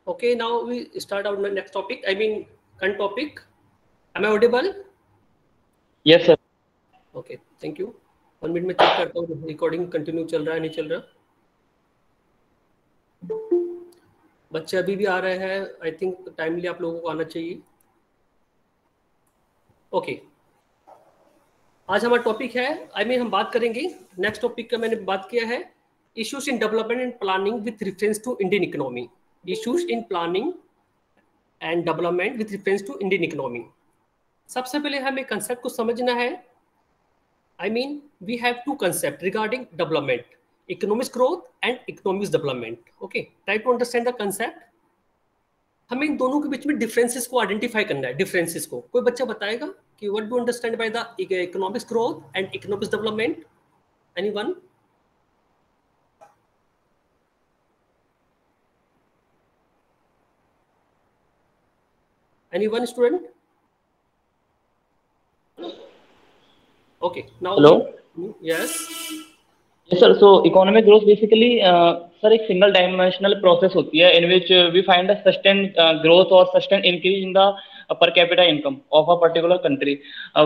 Okay, now we start our next topic. I mean, current topic. Am I audible? Yes sir. Okay, thank you. 1 minute में check करता हूँ recording continue चल रहा है नहीं चल रहा. बच्चे अभी भी आ रहे हैं. आई थिंक टाइमली आप लोगों को आना चाहिए. ओके, आज हमारा टॉपिक है, हम बात करेंगे. नेक्स्ट टॉपिक का मैंने बात किया है issues in development and planning with reference to Indian economy. Issues in planning and development with reference to Indian economy. सबसे पहले हमें कंसेप्ट को समझना है. We have two concepts regarding development: economic growth and economic development. Okay, try to understand the concept. हमें इन दोनों के बीच में डिफरेंसेस को आइडेंटिफाई करना है. डिफरेंसेस को कोई बच्चा बताएगा कि what do understand by the economic growth and economic development? Anyone? Anyone student? Okay, now Hello. Yes. Yes sir. So economic growth basically sir एक single dimensional process होती है in which we find a sustained growth or sustained increase in the per capita income of a particular country.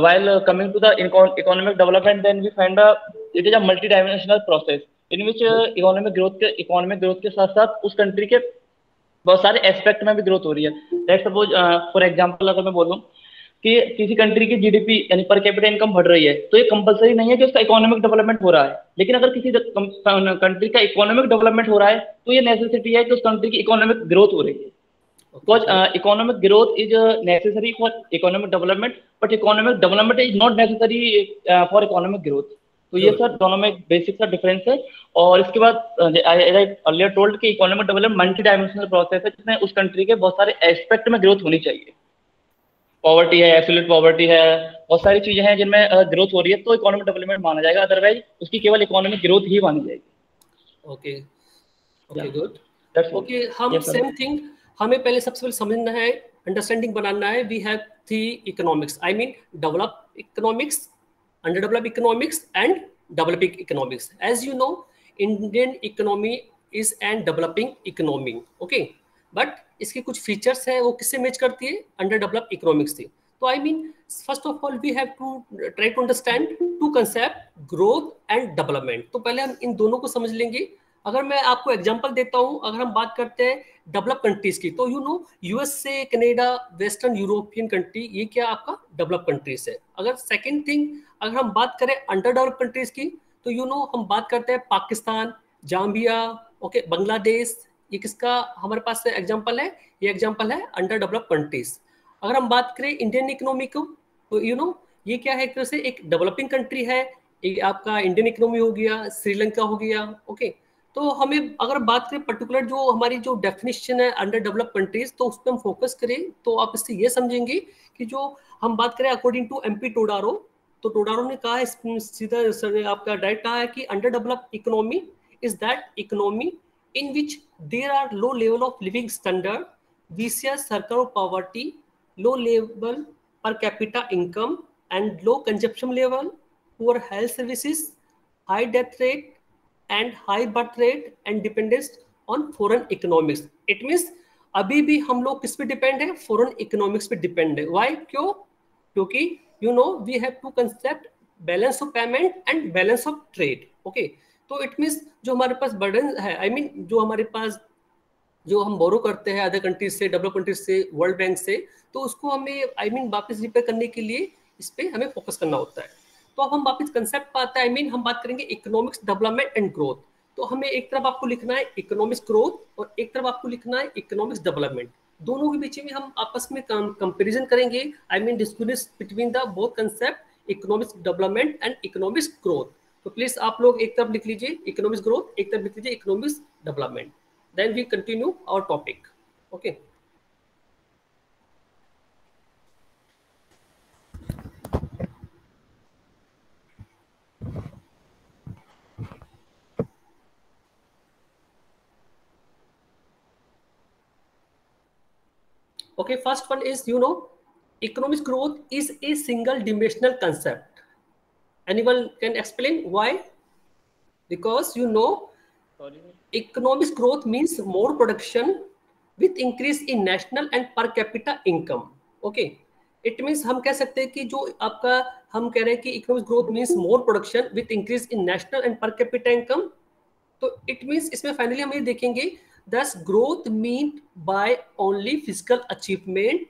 While coming to the economic development, then we find it is a multi-dimensional process in which economic growth के साथ साथ उस country के बहुत सारे aspect में भी growth हो रही है. लेट्स सपोज फॉर एग्जांपल अगर मैं बोलूं कि किसी कंट्री की जीडीपी यानी पर कैपिटा इनकम बढ़ रही है, तो ये कंपलसरी नहीं है कि उसका इकोनॉमिक डेवलपमेंट हो रहा है. लेकिन अगर किसी कंट्री का इकोनॉमिक डेवलपमेंट हो रहा है तो ये नेसेसिटी है कि उस कंट्री की इकोनॉमिक ग्रोथ हो रही है. Because economic growth is necessary for economic development, but economic development is not necessary for economic growth. तो ये सर दोनों में बेसिक सा डिफरेंस है. और इसके बाद अर्लियर टोल्ड कि economic development multi dimensional process है जिसमें उस कंट्री के बहुत सारे एस्पेक्ट में ग्रोथ होनी चाहिए. पॉवर्टी है, एब्सोल्यूट पॉवर्टी है, बहुत सारी चीजें हैं जिनमें ग्रोथ हो रही है तो इकोनॉमिक डेवलपमेंट माना जाएगा. अदरवाइज उसकी केवल इकोनॉमिक ग्रोथ ही मानी जाएगी. Okay okay, good. ओके, हम सेम थिंग, हमें पहले सबसे पहले समझना है, अंडरस्टैंडिंग बनाना है. We have three economics, develop economics, underdeveloped economics and developing economics. As you know, Indian economy is an developing economy. Okay, but इसके कुछ फीचर्स हैं, वो किससे मैच करती है? underdeveloped economics से. तो first of all we have to try to understand two concept, growth and development. तो पहले हम इन दोनों को समझ लेंगे. अगर मैं आपको एग्जांपल देता हूं, अगर हम बात करते हैं डेवलप कंट्रीज की, तो USA, Canada, western European country, ये क्या आपका डेवलप कंट्रीज है. अगर सेकंड थिंग, अगर हम बात करें अंडर डेवलप कंट्रीज की, तो हम बात करते हैं पाकिस्तान, जाम्बिया, ओके, बांग्लादेश. ये किसका हमारे पास एग्जांपल है? ये एग्जांपल है अंडर डेवलप कंट्रीज. अगर हम बात करें इंडियन इकोनॉमी को, तो ये क्या है? एक तरह से एक डेवलपिंग कंट्री है. एक आपका इंडियन इकोनॉमी हो गया, श्रीलंका हो गया. ओके, तो हमें अगर बात करें पर्टिकुलर जो हमारी जो डेफिनेशन है अंडर डेवलप कंट्रीज, तो उस पर हम फोकस करें तो आप इससे ये समझेंगे कि जो हम बात करें अकॉर्डिंग टू एमपी टोडारो, तो टोडारो ने कहा है, सीधा आपका डायरेक्ट कहा है कि under develop economy is that economy in which there are low level of living standard, vicious circle of poverty, low level per capita income and low consumption level, poor health services, high death rate and high birth rate and dependence on foreign economics. It means अभी भी हम लोग किस पे depend है? Foreign economics पे depend है. Why? क्यों? क्योंकि we have two concept balance of payment and balance of trade. Okay, तो इट मीन्स जो हमारे पास बर्डन है, जो हमारे पास जो हम बोरो करते हैं अदर कंट्रीज से, डेवलप कंट्रीज से, वर्ल्ड बैंक से, तो उसको हमें वापस रिपे करने के लिए इस पे हमें फोकस करना होता है. तो अब हम वापस कंसेप्ट पर आते हैं. हम बात करेंगे इकोनॉमिक्स डेवलपमेंट एंड ग्रोथ. तो हमें एक तरफ आपको लिखना है इकोनॉमिक्स ग्रोथ और एक तरफ आपको लिखना है इकोनॉमिक्स डेवलपमेंट. दोनों के बीच में हम आपस में कंपैरिजन करेंगे. Discrimination between the both concept economics development and economics growth. तो प्लीज आप लोग एक तरफ लिख लीजिए इकोनॉमिक्स ग्रोथ, एक तरफ लिख लीजिए economics development. Then we continue our topic. Okay. Okay, first one is, economic growth is a single dimensional concept. Anyone can explain why? Because economic growth means more production, with increase in national and per capita income. Okay, it means हम कह सकते हैं कि जो आपका हम कह रहे हैं कि economic growth means more production with increase in national and per capita income. तो इट मीन्स इसमें फाइनली हम ये देखेंगे दस growth mean by only physical achievement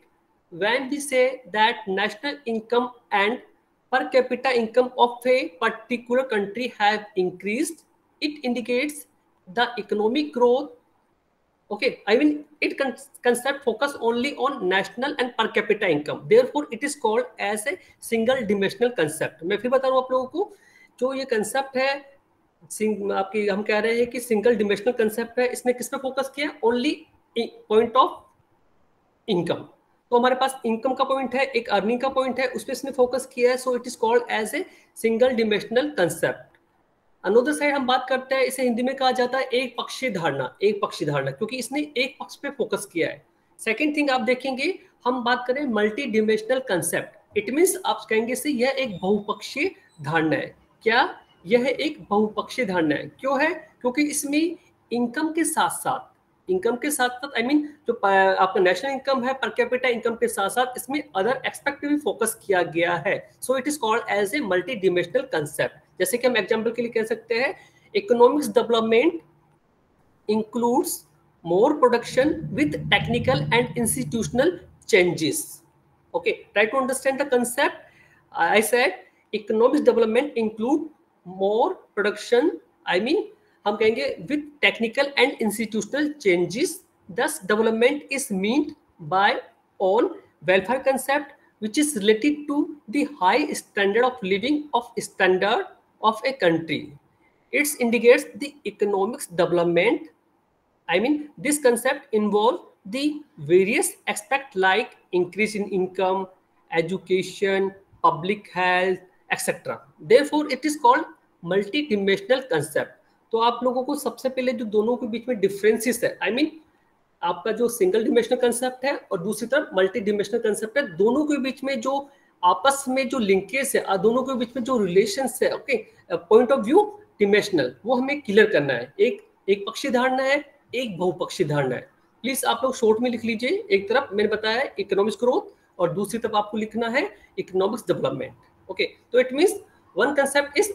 when we say that national income and per capita income of a particular country have increased, it indicates the economic growth. Okay, I mean it concept focus only on national and per capita income, therefore it is called as a single dimensional concept। मैं फिर बता रहा हूँ आप लोगों को, जो ये कंसेप्ट है आपकी हम कह रहे हैं कि सिंगल डिमेंशनल कंसेप्ट है, इसने किस पे फोकस किया? Only point of income. तो हमारे पास इनकम का पॉइंट है, एक अर्निंग का पॉइंट है, उस पर इसने फोकस किया है, so it is called as a single dimensional concept. Another side हम बात करते हैं, इसे हिंदी में कहा जाता है एक पक्षीय धारणा, एक पक्षीय धारणा, क्योंकि इसने एक पक्ष पे फोकस किया है। सेकेंड थिंग आप देखेंगे, हम बात करें multi dimensional concept, it means आप कहेंगे से यह एक बहुपक्षीय धारणा है। क्या? यह एक बहुपक्षीय धारणा है। क्यों है? क्योंकि इसमें इनकम के साथ साथ आई मीन जो आपका नेशनल इनकम है, पर कैपिटा इनकम के साथ साथ इसमें अदर एस्पेक्ट पे भी फोकस किया गया है, so it is called as a multi dimensional concept. जैसे कि हम एग्जांपल के लिए कह सकते हैं, economics development includes more production with technical and institutional changes. Okay, try to understand the concept. I said economics development include more production, I mean हम कहेंगे with technical and institutional changes, thus development is meant by on welfare concept which is related to the high standard of living of a country. It indicates the economic development. I mean, this concept involves the various aspects like increase in income, education, public health, etc. Therefore, it is called multi-dimensional concept. तो आप लोगों को सबसे पहले जो दोनों के बीच में डिफरेंसेस है, आई मीन आपका जो सिंगल डिमेंशनल कंसेप्ट है और दूसरी तरफ मल्टी डिमेंशनल कंसेप्ट है, दोनों के बीच में जो आपस में जो लिंकेज है, दोनों के बीच में जो रिलेशंस है, okay, point of view dimensional, वो हमें क्लियर करना है। एक पक्षी धारणा है, एक बहुपक्षी धारणा है। प्लीज आप लोग शॉर्ट में लिख लीजिए। एक तरफ मैंने बताया इकोनॉमिक्स ग्रोथ और दूसरी तरफ आपको लिखना है इकोनॉमिक्स डेवलपमेंट। ओके, तो it means one concept is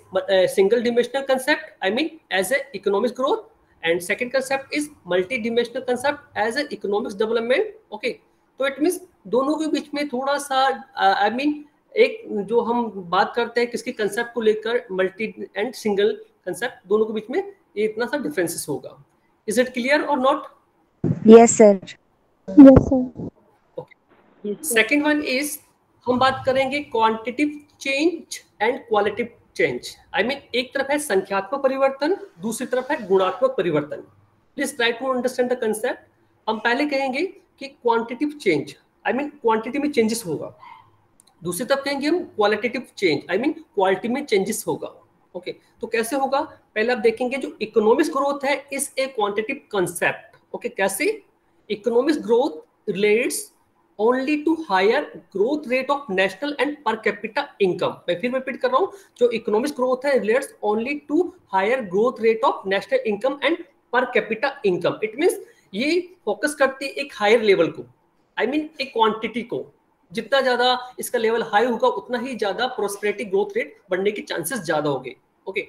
single dimensional concept, I mean as a economics growth, and second concept is multi-dimensional concept as a economics development. Okay, तो it means दोनों के बीच में थोड़ा सा I mean एक जो हम बात करते हैं किसके कंसेप्ट को लेकर, मल्टी एंड सिंगल कंसेप्ट, दोनों के बीच में ये इतना सा डिफरेंसेस होगा। इज इट क्लियर और not? Yes sir. Yes sir. Okay, second one is हम बात करेंगे quantitative change and qualitative change. I mean एक तरफ है संख्यात्मक परिवर्तन, दूसरी तरफ है गुणात्मक परिवर्तन। Please try to understand the concept. हम पहले कहेंगे कि quantitative change, I mean quantity में चेंजेस होगा, दूसरी तरफ कहेंगे हम qualitative change, I mean quality में चेंजेस होगा। ओके, तो कैसे होगा? पहले आप देखेंगे जो इकोनॉमिक्स ग्रोथ है is a quantitative concept. Okay, कैसे? Economics growth relates only to higher growth rate of national and per capita income। मैं फिर रिपीट कर रहा हूँ, जो इकोनॉमिक ग्रोथ है relates only to higher growth rate of national income and per capita income। It means ये focus करती है एक हायर लेवल को, आई मीन एक क्वांटिटी को। जितना ज्यादा इसका लेवल हाई होगा उतना ही ज्यादा प्रोस्पेरिटी ग्रोथ रेट बढ़ने के चांसेस ज्यादा होंगे। ओके,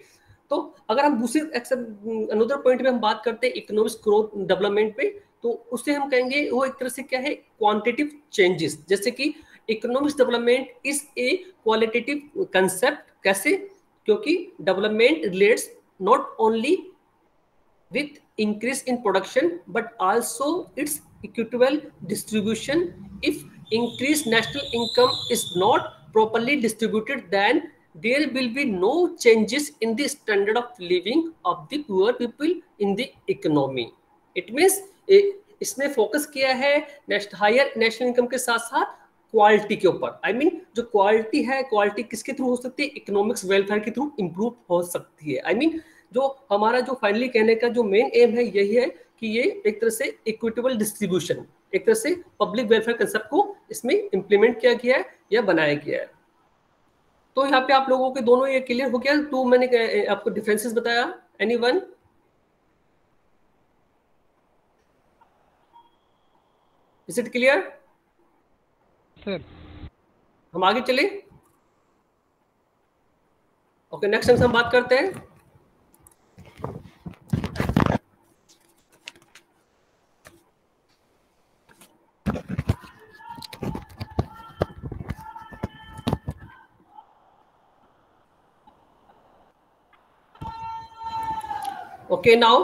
तो अगर हम दूसरे अनदर पॉइंट में हम बात करते हैं इकोनॉमिक ग्रोथ डेवलपमेंट पे, तो उससे हम कहेंगे वो एक तरह से क्या है, क्वांटिटेटिव चेंजेस। जैसे कि economics development is a qualitative concept. कैसे? क्योंकि development relates not only with increase in production but also it's equitable distribution. If increased national income is not properly distributed, then there will be no changes in the standard of living of the poor people in the economy। It means इसने focus किया है higher national income के साथ साथ quality के ऊपर। आई mean जो quality है, क्वालिटी किसके थ्रू हो सकती है? इकोनॉमिक्स वेलफेयर के थ्रू इंप्रूव हो सकती है। आई मीन जो हमारा जो फाइनली कहने का जो मेन एम है यही है कि ये एक तरह से इक्विटेबल डिस्ट्रीब्यूशन, एक तरह से पब्लिक वेलफेयर कंसेप्ट को इसमें इंप्लीमेंट किया गया है या बनाया गया है। तो यहाँ पे आप लोगों के दोनों ये क्लियर हो गया। तो मैंने आपको डिफरेंसेस बताया। Anyone? Is it clear sir? हम आगे चले। ओके, नेक्स्ट हम बात करते हैं ओके नाउ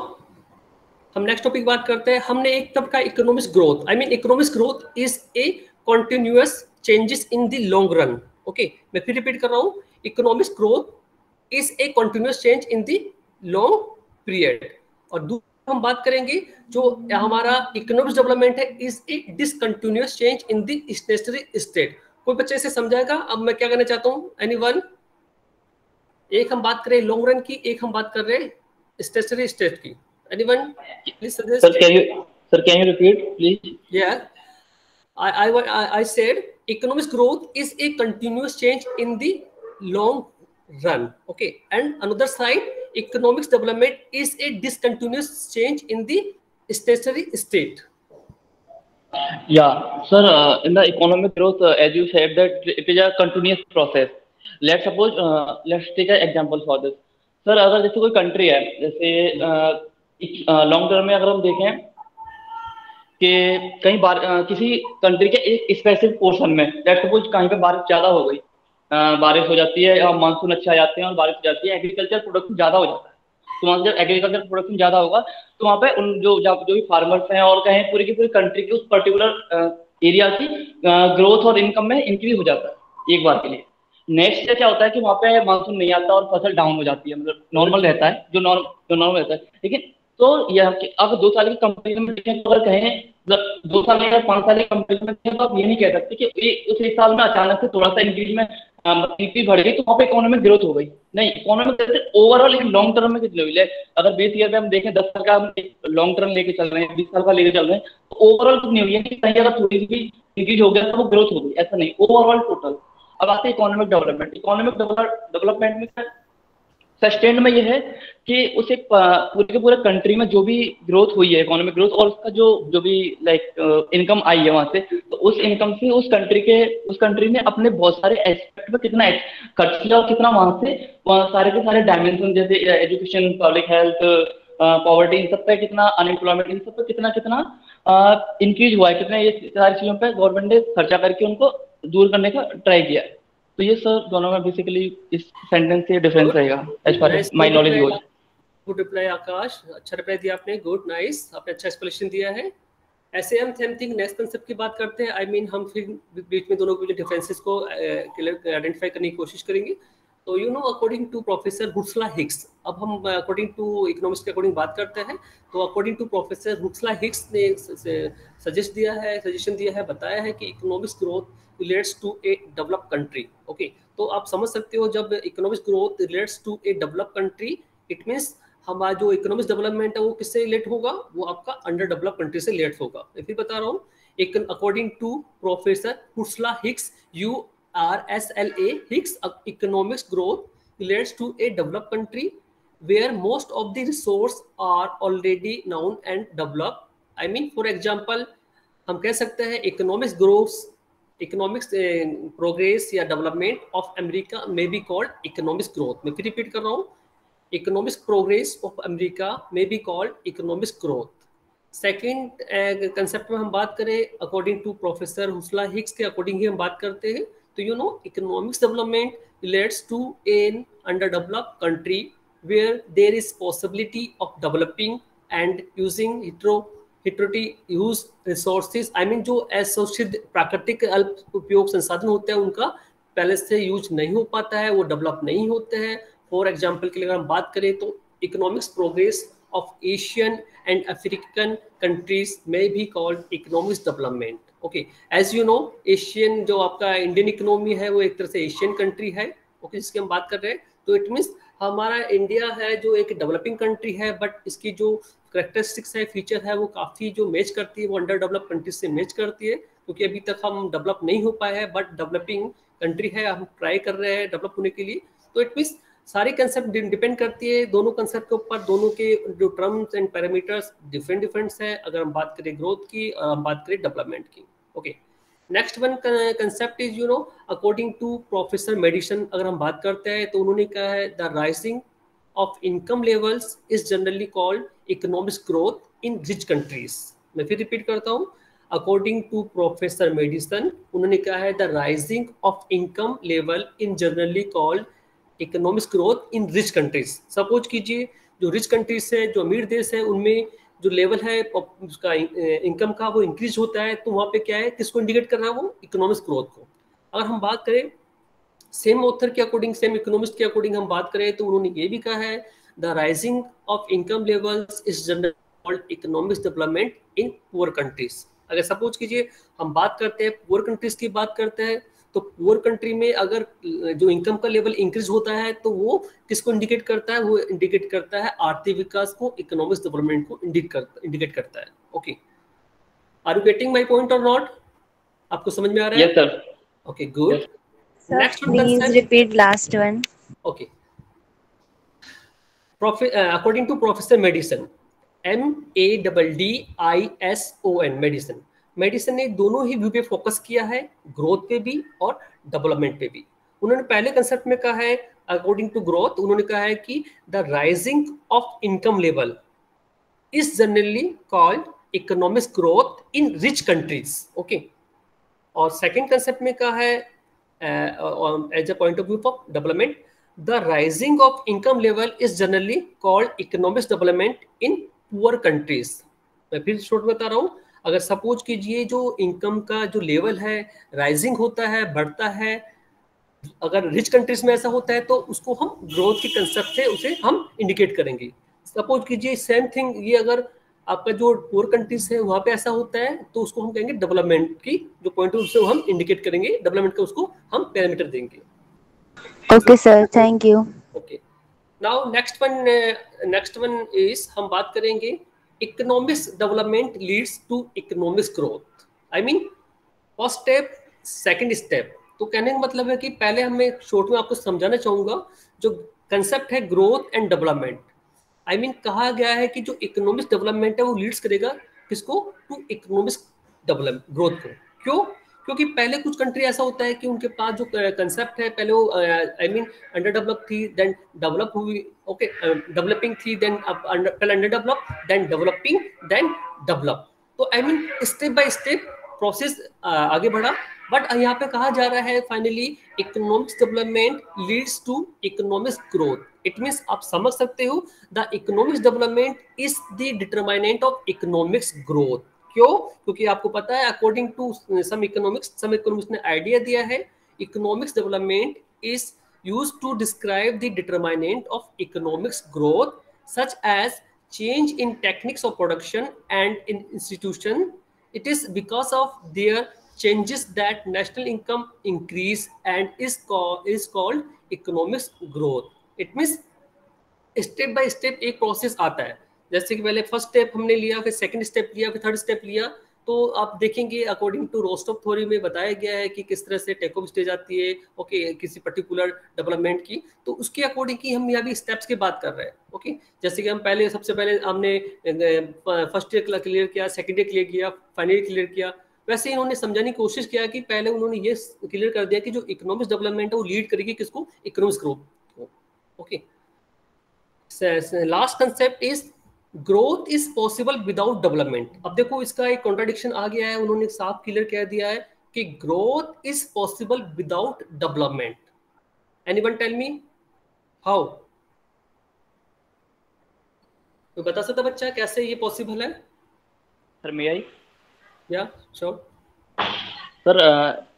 हम नेक्स्ट टॉपिक बात करते हैं। हमने एक तब का economics growth, I mean economics growth is a continuous changes in the long run. Okay, मैं फिर रिपीट कर रहा हूं, economics growth is a continuous change in the long period. और दूसरा हम बात करेंगे जो हमारा इकोनॉमिक्स डेवलपमेंट है is A discontinuous change in the stationery state. कोई बच्चे से समझाएगा अब मैं क्या कहना चाहता हूं? एनीवन? एक हम बात करें लॉन्ग रन की, एक हम बात कर रहे हैं स्टेशनरी स्टेट की। Anyone? Please suggest. Sir, can you repeat, please? Yeah, I said economic growth is a continuous change in the long run. Okay, and another side, economics development is a discontinuous change in the stationary state. Yeah, sir. In the economic growth, as you said, that it is a continuous process. Let's suppose, let's take an example for this. Sir, अगर जैसे कोई country है, जैसे long term में अगर हम देखें कि कहीं किसी कंट्री के एक स्पेसिफिक पोर्शन में लेट्स सपोज कहीं पे बारिश ज्यादा हो गई, बारिश हो जाती है या मानसून अच्छा आ जाते हैं और बारिश हो जाती है, एग्रीकल्चर प्रोडक्शन ज्यादा हो जाता है। तो वहाँ जब एग्रीकल्चर प्रोडक्शन ज्यादा होगा तो वहाँ पे उन जो भी फार्मर्स हैं और कहें पूरी की पूरी कंट्री की उस पर्टिकुलर एरिया की ग्रोथ और इनकम में इंक्रीज हो जाता है एक बार के लिए। नेक्स्ट क्या होता है कि वहाँ पे मानसून नहीं आता और फसल डाउन हो जाती है, मतलब नॉर्मल रहता है जो नॉर्मल रहता है। लेकिन तो यह अगर 2 साल की कंपनी में देखें तो अगर कहें 2 साल या 5 साल की कंपनी में देखें तो आप ये नहीं कह सकते कि उस 1 साल में अचानक से थोड़ा सा इंक्रीज में जीडपी बढ़ गई तो वहाँ पे इकोनॉमिक ग्रोथ हो गई। नहीं, इकोनॉमिक ग्रोथ ओवरऑल एक लॉन्ग टर्म में कितनी हुई है? अगर 20 ईयर में हम देखें 10 साल का हम लॉन्ग टर्म लेके चल रहे हैं, 20 साल का लेके चल रहे हैं, तो ओवरऑल कितनी हुई है कि कहीं अगर थोड़ी सी भी इंक्रीज हो गया तो वो ग्रोथ हो गई, ऐसा नहीं, ओवरऑल टोटल। अब आते हैं इकोनॉमिक डेवलपमेंट। इकोनॉमिक डेवलपमेंट में सस्टेन में यह है कि उस एक पूरे के पूरे कंट्री में जो भी ग्रोथ हुई है, इकोनॉमिक ग्रोथ, और उसका जो भी लाइक इनकम आई है वहां से, तो उस इनकम से उस कंट्री ने अपने बहुत सारे एस्पेक्ट में कितना खर्च किया और कितना वहां से सारे के सारे डायमेंशन जैसे एजुकेशन, पब्लिक हेल्थ, पॉवर्टी, इन सब पे कितना, अनएम्प्लॉयमेंट, इन सब पे कितना इंक्रीज हुआ है, कितना ये सारी चीजों पे गवर्नमेंट ने खर्चा करके उनको दूर करने का ट्राई किया। तो ये सर दोनों में बेसिकली इस सेंटेंस से डिफरेंस रहेगा as far as my knowledge goes. Good reply Akash, अच्छा रिप्लाई दिया आपने, गुड, नाइस, आपने अच्छा एक्सप्लेनेशन दिया है। ऐसे हम सेम थिंग नेक्स्ट कंसेप्ट की बात करते हैं। आई मीन हम फिर बीच में दोनों के डिफरेंसेस को आइडेंटिफाई करने की कोशिश करेंगे। तो you know according to professor हुक्सला Hicks, अब हम अकॉर्डिंग टू इकोनॉमिक्स के अकॉर्डिंग बात करते हैं। तो अकॉर्डिंग टू प्रोफेसर हुक्सला हिक्स ने सजेशन दिया है, बताया है कि economics growth relates to a developed country. Okay, तो आप समझ सकते हो जब economics growth relates to a developed country, it means हमारा जो इकोनॉमिक्स डेवलपमेंट है वो किससे रिलेट होगा? वो आपका अंडर डेवलप्ड कंट्री से रिलेट होगा। मैं फिर बता रहा हूँ, according to professor हुक्सला Hicks URSLA Hicks, economics growth relates to a developed country where most of the resources are already known and developed. I mean, for example, हम कह सकते हैं economics growth, economics progress या development of America may be called economics growth. मैं फिर repeat कर रहा हूँ, economics progress of America may be called economics growth. Second concept में हम बात करें अकॉर्डिंग टू प्रोफेसर हुक्सला हिक्स के अकॉर्डिंग ही हम बात करते हैं। तो you know economics development relates to an under developed country where there is possibility of developing and using use resources. I mean जो एसोसिएटेड प्राकृतिक अल्प उपयोग संसाधन होते हैं उनका पहले से यूज नहीं हो पाता है, वो डेवलप नहीं होते हैं। फॉर एग्जाम्पल के लिए अगर हम बात करें तो economics progress of Asian and African countries may be called economics development. Okay, as you know, Asian जो आपका इंडियन इकोनॉमी है वो एक तरह से एशियन कंट्री है। ओके, जिसकी हम बात कर रहे हैं, तो इट मीन्स हमारा इंडिया है जो एक डेवलपिंग कंट्री है, बट इसकी जो करेक्टरिस्टिक्स है, फीचर है, वो काफ़ी जो मैच करती है वो अंडर डेवलप कंट्री से मैच करती है, क्योंकि अभी तक हम डेवलप नहीं हो पाए हैं, बट डेवलपिंग कंट्री है, हम ट्राई कर रहे हैं डेवलप होने के लिए। तो इट मीन्स सारी कंसेप्ट डिपेंड करती है दोनों कंसेप्ट के ऊपर, दोनों के जो टर्म्स एंड पैरामीटर्स डिफरेंट है, अगर हम बात करें ग्रोथ की और हम बात करें डेवलपमेंट की। Okay, next one concept is according to professor Maddison, अगर हम बात करते हैं तो उन्होंने कहा है the rising of income levels is generally called economic growth in rich countries. मैं फिर रिपीट करता हूँ, अकॉर्डिंग टू प्रोफेसर मेडिसन उन्होंने कहा है the rising of income level in generally called economic growth in rich countries. Suppose कीजिए जो rich countries है, जो अमीर देश है, उनमें जो लेवल है उसका इनकम का वो इंक्रीज होता है, तो वहाँ पे क्या है, किसको इंडिकेट कर रहा है, वो इकोनॉमिक ग्रोथ को। अगर हम बात करें सेम ऑथर के अकॉर्डिंग, सेम इकोनॉमिस्ट के अकॉर्डिंग हम बात करें तो उन्होंने ये भी कहा है the rising of income levels is generally called economic development in poor countries. अगर सपोज कीजिए हम बात करते हैं पुअर कंट्रीज की बात करते हैं, तो पुअर कंट्री में अगर जो इनकम का लेवल इंक्रीज होता है तो वो किसको इंडिकेट करता है, वो इंडिकेट करता है आर्थिक विकास को, इकोनॉमिक डेवलपमेंट को इंडिकेट करता है। Okay, are you getting my point और नॉट? आपको समझ में आ रहा है? Yes sir. Okay, good. Sir, please repeat last one. Okay. According to Professor Madison, MADDISON, Maddison, Maddison ने दोनों ही व्यू पे फोकस किया है, ग्रोथ पे भी और डेवलपमेंट पे भी। उन्होंने पहले कंसेप्ट में कहा है अकॉर्डिंग टू ग्रोथ, उन्होंने कहा है कि the rising of income level is generally called economic growth in rich countries. Okay, और सेकेंड कंसेप्ट में कहा है as a point of view of development, the rising of income level is generally called economic development in poor countries। मैं फिर short बता रहा हूँ, अगर सपोज कीजिए जो इनकम का जो लेवल है राइजिंग होता है, बढ़ता है, अगर रिच कंट्रीज में ऐसा होता है तो उसको हम ग्रोथ के कंसेप्ट से उसे हम इंडिकेट करेंगे। सपोज कीजिए सेम थिंग, ये अगर आपका जो पुअर कंट्रीज है वहाँ पे ऐसा होता है तो उसको हम कहेंगे डेवलपमेंट की जो पॉइंट उससे हम इंडिकेट करेंगे, डेवलपमेंट का उसको हम पैरामीटर देंगे। Okay, sir. Thank you. Okay, now next one is हम बात करेंगे economics development leads to economic growth. I mean first step, second step. तो कहने का मतलब है कि पहले हमें शॉर्ट में आपको समझाना चाहूंगा जो कंसेप्ट है growth and development. I mean कहा गया है कि जो इकोनॉमिक डेवलपमेंट है वो लीड्स करेगा किसको, टू इकोनॉमिक डेवलप ग्रोथ को। क्यों? क्योंकि पहले कुछ कंट्री ऐसा होता है कि उनके पास जो कंसेप्ट है पहले वो आई मीन अंडर डेवलप थी, देन डेवलप हुई, ओके, डेवलपिंग थी, देन पहले under develop, then developing, then develop. तो I mean step by step process आगे बढ़ा, बट यहाँ पे कहा जा रहा है finally economic development leads to economic growth. It means आप समझ सकते हो the economic development is the determinant of economics growth. क्यों? क्योंकि आपको पता है अकॉर्डिंग टू सम इकोनॉमिक्स ने आइडिया दिया है economics development is used to describe the determinant of economics growth such as change in techniques of production and in institution. It is because of their changes that national income increase and is called economics growth. It means step by step एक process आता है, जैसे कि पहले first step हमने लिया, फिर second step लिया, फिर थर्ड स्टेप लिया। तो आप देखेंगे अकॉर्डिंग टू रोस्टॉक थ्योरी में बताया गया है कि किस तरह से टेक ऑफ स्टेज आती है, ओके, किसी पर्टिकुलर डेवलपमेंट की। तो उसके अकॉर्डिंग की हम यहाँ भी स्टेप्स की बात कर रहे हैं। ओके, जैसे कि हम पहले सबसे पहले हमने फर्स्ट ईयर क्लियर किया, सेकेंड ईयर क्लियर किया, फाइनल ईयर क्लियर किया, वैसे इन्होंने समझाने की कोशिश किया कि पहले उन्होंने ये क्लियर कर दिया कि जो इकोनॉमिक डेवलपमेंट है वो लीड करेगी किसको, इकोनॉमिक ग्रोथ को। Okay, last concept is growth is possible without development. अब देखो इसका एक कॉन्ट्राडिक्शन आ गया है, उन्होंने साफ क्लियर कह दिया है कि growth is possible without development. Anyone tell me how? तो बता सकता बच्चा कैसे ये पॉसिबल है? Sir may I? या श्योर सर,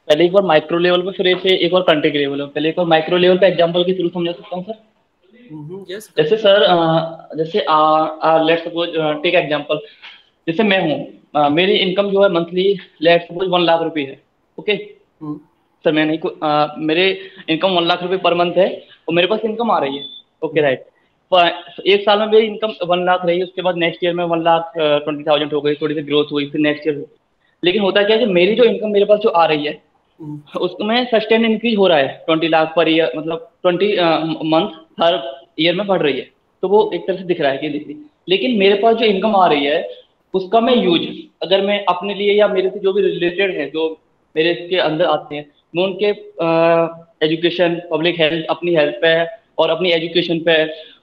पहले एक बार माइक्रो लेवल पे, फिर एक बार कंट्री के लेवल पे। पहले एक बार माइक्रो लेवल पे एग्जांपल के थ्रू समझा सकता हूँ सर। yes, जैसे सर, जैसे लेट्स सपोज टेक एग्जांपल, जैसे मैं हूँ, मेरी इनकम जो है मंथली लेट्स सपोज 1 लाख रुपए है। ओके सर, मैं नहीं, मेरे इनकम 1 लाख रुपए पर मंथ है और मेरे पास इनकम आ रही है। ओके राइट, एक साल में मेरी इनकम 1 लाख रही, उसके बाद नेक्स्ट ईयर में 1,20,000 हो गई, थोड़ी सी ग्रोथ हुई, फिर नेक्स्ट ईयर। लेकिन होता क्या है कि मेरी जो इनकम मेरे पास जो आ रही है उसमें सस्टेन इंक्रीज हो रहा है 20 लाख पर ईयर, मतलब 20 मंथ हर ईयर में बढ़ रही है, तो वो एक तरह से दिख रहा है कि दिख रही। लेकिन मेरे पास जो इनकम आ रही है उसका मैं यूज, अगर मैं अपने लिए या मेरे से जो भी रिलेटेड है, जो मेरे के अंदर आते हैं, मैं उनके एजुकेशन, पब्लिक हेल्थ, अपनी हेल्थ पे और अपनी एजुकेशन पे,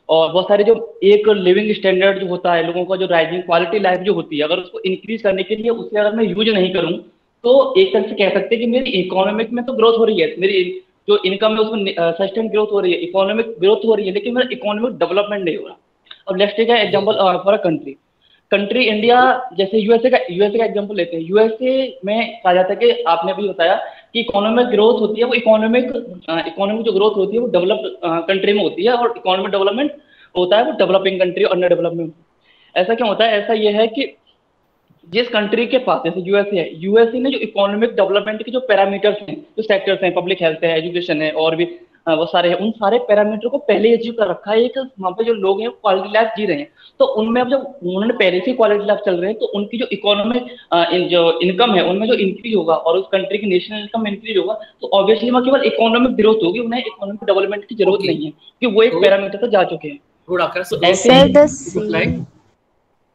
और बहुत सारे जो एक लिविंग स्टैंडर्ड जो होता है लोगों का, जो राइजिंग क्वालिटी लाइफ जो होती है, अगर उसको इंक्रीज करने के लिए उसे अगर मैं यूज नहीं करूँ, तो एक तरह से कह सकते हैं कि मेरी इकोनॉमिक में तो ग्रोथ हो रही है, मेरी जो इनकम है उसमें सस्टेन ग्रोथ हो रही है, इकोनॉमिक ग्रोथ हो रही है, लेकिन मेरा इकोनॉमिक डेवलपमेंट नहीं हो रहा। अब let's take example for a country, country India, जैसे यूएसए का एग्जांपल लेते हैं। यूएसए में कहा जाता है कि आपने भी बताया कि इकोनॉमिक ग्रोथ होती है, वो इकोनॉमिक जो ग्रोथ होती है वो डेवलप्ड कंट्री में होती है, और इकोनॉमिक डेवलपमेंट होता है वो डेवलपिंग कंट्री और अंडर डेवलपमेंट। ऐसा क्यों होता है? ऐसा ये है कि जिस कंट्री के पास, जैसे यूएसए है, यूएसए ने जो इकोनॉमिक डेवलपमेंट के जो पैरामीटर्स हैं, जो सेक्टर्स हैं, पब्लिक हेल्थ है, एजुकेशन है, और भी वो सारे हैं, उन सारे पैरामीटर को पहले अचीव कर रखा है। एक वहाँ पे जो लोग हैं क्वालिटी लाइफ जी रहे हैं, तो उनमें अब जब उन्होंने पहले से क्वालिटी लाइफ चल रहे हैं, तो उनकी जो इकोनॉमिक जो इनकम है उनमें जो इंक्रीज होगा और उस कंट्री की नेशनल इनकम इंक्रीज होगा, तो ऑब्वियसली वहाँ केवल इकोनॉमिक ग्रोथ होगी, उन्हें इकोनॉमिक डेवलपमेंट की जरूरत नहीं है, क्योंकि वो एक पैरामीटर तक जा चुके हैं। तो ऐसे sir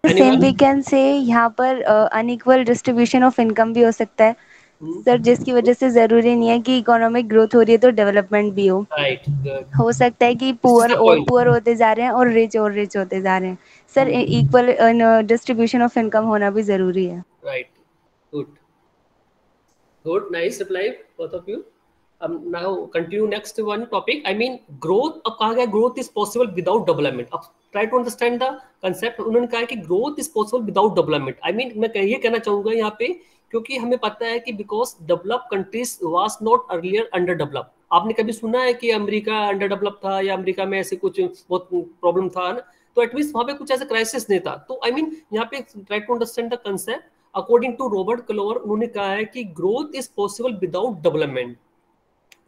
the same we can say यहाँ पर अनइक्वल डिस्ट्रीब्यूशन ऑफ इनकम भी हो सकता है सर, जिसकी वजह से जरूरी नहीं है कि इकोनॉमिक ग्रोथ हो रही है तो डेवलपमेंट भी हो। हो सकता है कि पुअर और पुअर होते जा रहे हैं और रिच होते जा रहे हैं। Sir equal distribution of income होना भी जरूरी है। Right, good, nice reply both of you. now continue next one topic. I mean growth, अब कहा गया growth is possible without development. अब try to understand the concept. उन्होंने कहा कि growth is possible without development. I mean मैं ये कहना चाहूँगा यहाँ पे, क्योंकि हमें पता है कि because developed countries was not earlier underdeveloped. आपने कभी सुना है कि अमेरिका अंडर डेवलप था या अमेरिका में ऐसे कुछ बहुत प्रॉब्लम था ना, तो एटलीस्ट वहाँ पे कुछ ऐसा क्राइसिस नहीं था। तो आई मीन यहाँ पे try to understand the concept. According to Robert Clower, उन्होंने कहा है कि growth is possible without development.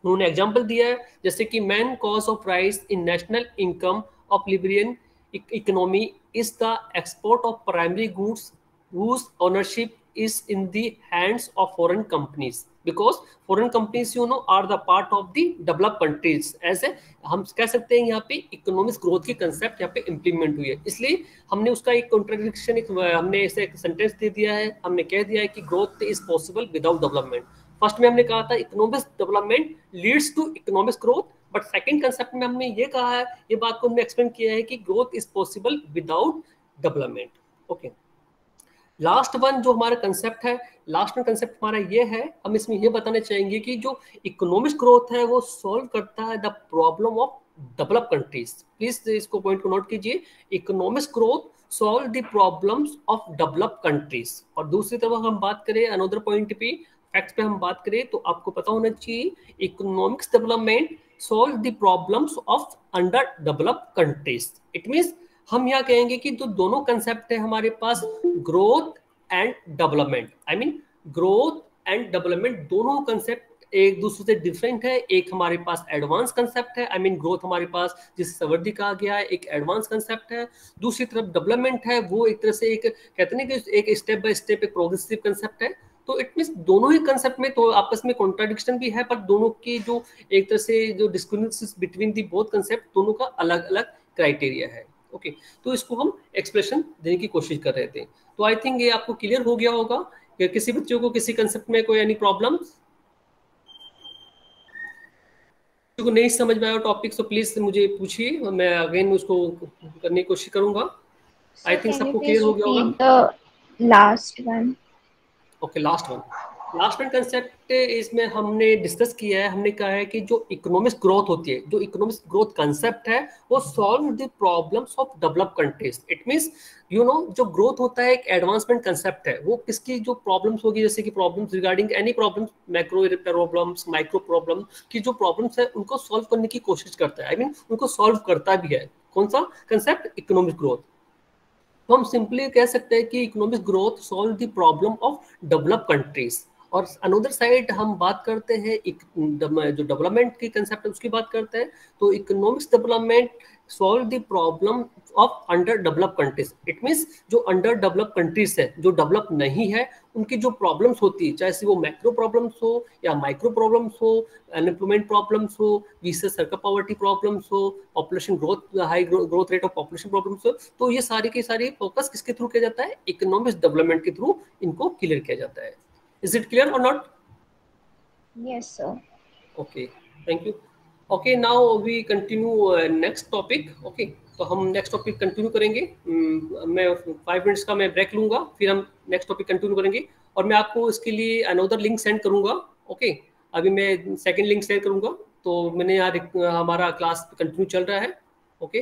उन्होंने एग्जाम्पल दिया है जैसे कि main cause of rise in national income of Liberian economy is the export of primary goods whose ownership is in the hands of foreign companies, because foreign companies are the part of the developed countries। ऐसे हम कह सकते हैं यहाँ पे economic growth की concept यहाँ पे इम्प्लीमेंट हुई है। इसलिए हमने उसका एक कॉन्ट्रडिक्शन, हमने ऐसे एक सेंटेंस दे दिया है, हमने कह दिया है कि growth is possible without development. First में हमने कहा था economic development leads to economic growth, but second concept में हमने ये कहा है, ये बात को हमने एक्सप्लेन किया है कि growth is possible without development. Okay, last one जो हमारा कंसेप्ट है, लास्ट वन कंसेप्ट हमारा ये है, हम इसमें ये बताना चाहेंगे कि जो इकोनॉमिक ग्रोथ है वो सॉल्व करता है the problem of develop countries. Please इसको पॉइंट को नोट कीजिए, economic growth solve the problems of develop countries. और दूसरी तरफ हम बात करें अनदर पॉइंट पे, फैक्ट्स पे हम बात करें, तो आपको पता होना चाहिए economics development solve the problems of under develop countries. It means हम यहाँ कहेंगे कि जो दोनों कंसेप्ट है हमारे पास, growth and development, I mean growth and development दोनों कंसेप्ट एक दूसरे से डिफरेंट है। एक हमारे पास एडवांस कंसेप्ट है, आई मीन ग्रोथ हमारे पास जिसे सवर्दी कहा गया है एक एडवांस कंसेप्ट है, दूसरी तरफ डेवलपमेंट है वो एक तरह से एक कहते हैं कि एक स्टेप बाय स्टेप एक प्रोग्रेसिव कंसेप्ट है। तो इट मींस दोनों ही कंसेप्ट में तो आपस में कॉन्ट्राडिक्शन भी है, पर दोनों की जो एक तरह से जो discrimination between the both concept, दोनों का अलग अलग क्राइटेरिया है। ओके, तो इसको हम एक्सप्रेशन देने की कोशिश कर रहे थे। तो आई थिंक ये आपको क्लियर हो गया होगा कि किसी बच्चों को किसी कंसेप्ट में कोई एनी प्रॉब्लम को नहीं समझ में आया टॉपिक, तो प्लीज मुझे पूछिए, मैं अगेन उसको करने की कोशिश करूंगा। आई थिंक सबको क्लियर हो गया होगा। Last one, okay, last one concept इसमें हमने डिस्कस किया है। हमने कहा है कि जो इकोनॉमिक ग्रोथ होती है, जो इकोनॉमिक ग्रोथ कंसेप्ट है वो solve the problems of develop countries. It means जो ग्रोथ होता है एक एडवांसमेंट कंसेप्ट है, वो किसकी जो प्रॉब्लम्स होगी, जैसे कि problems regarding any problems, macro problems, micro problem की जो प्रॉब्लम्स है उनको सॉल्व करने की कोशिश करता है, आई मीन उनको सॉल्व करता भी है। कौन सा कंसेप्ट? Economic growth. तो हम सिंपली कह सकते हैं कि economic growth solve the problem of develop countries. और अनदर साइड हम बात करते हैं जो डेवलपमेंट की कंसेप्ट है उसकी बात करते हैं, तो economics development solve the problem of underdeveloped countries. It means जो underdeveloped countries है, जो डेवलप नहीं है, उनकी जो प्रॉब्लम्स होती है, चाहे वो मैक्रो प्रॉब्लम्स हो या माइक्रो प्रॉब्लम्स हो, अनएम्प्लॉयमेंट प्रॉब्लम्स हो, विशेष सर्कल पॉवर्टी प्रॉब्लम्स हो, population growth, high growth rate of population problems हो, तो ये सारी की सारी फोकस किसके थ्रू किया जाता है? इकोनॉमिक डेवलपमेंट के थ्रू इनको क्लियर किया जाता है. Is it clear or not? Yes, sir. Okay, thank you. Okay, now we continue next topic. Okay, तो हम नेक्स्ट टॉपिक कंटिन्यू करेंगे. मैं 5 मिनट्स का मैं ब्रेक लूंगा, फिर हम नेक्स्ट टॉपिक कंटिन्यू करेंगे और मैं आपको इसके लिए अनदर लिंक सेंड करूंगा. ओके, अभी मैं सेकंड लिंक शेयर करूंगा. तो मैंने यहाँ हमारा क्लास कंटिन्यू चल रहा है. ओके.